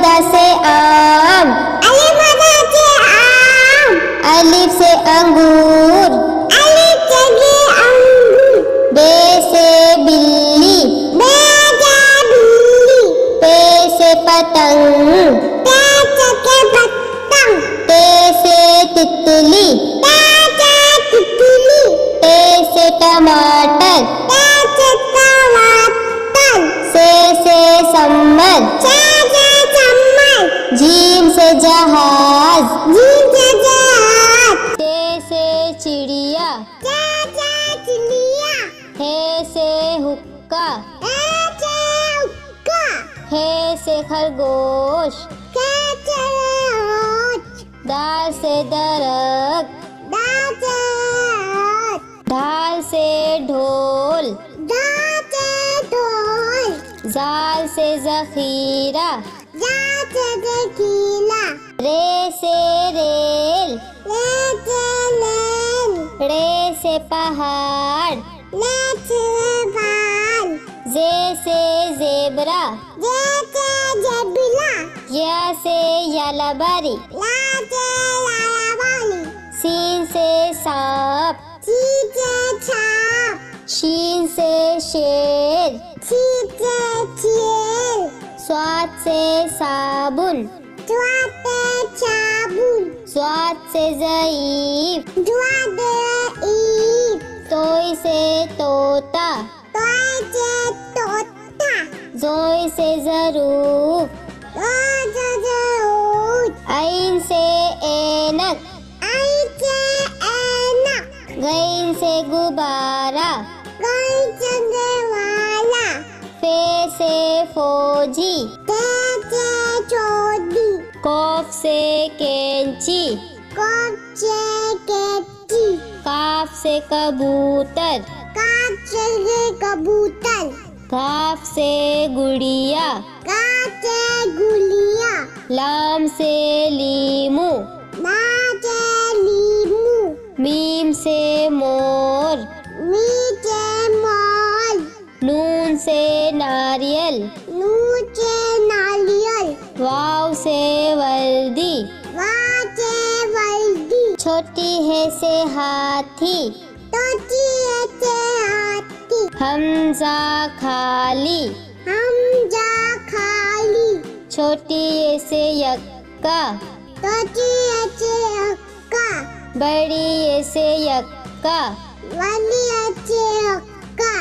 मदा से आम, अलिफ मदा से आम, अलिफ से अंगूर, अलिफ जगे अंगूर, बे से बिल्ली, बे से बिल्ली, पे से पतंग, पे से पतंग, ते से तितली, ते से तितली, टे से टमाटर, ते से टमाटर, से सम्मत, से चम्मच, जीम से जहाज, जीम से जहाज, से चिड़िया, से चिड़िया, हे से हुक्का, से हुक्का, हे से खरगोश, से रोज, दाल से दरख्त, ढाल से ढोल, जाल से जखीरा, रे से रेल, रे से पहाड़, जे से जेबरा, या से यालाबारी, सीन से सांप, शीन से शेर, स्वाद से साबुन, स्वाद से ज़ईफ, तोई से तोता, जोई से ज़रूफ, ऐन से ऐनक, गैन से गुब्बारा, फे से फौजी, कौफ से कैंची, काफ से कबूतर, कबूतर, घाफ से गुड़िया, गुलिया, लाम से लीमू, लीमू, मीम से मोर, मीठे माल, नून से नारियल, नूचे नारियल, वाव से वर्दी, वाचे वर्दी, छोटी है से हाथी, तोची ऐसे हाथी, हमजा खाली, हमजा खाली, छोटी ए से यक्का, तोची ऐसे अक्का, बड़ी ए से यक्का, वाली ऐसे अक्का।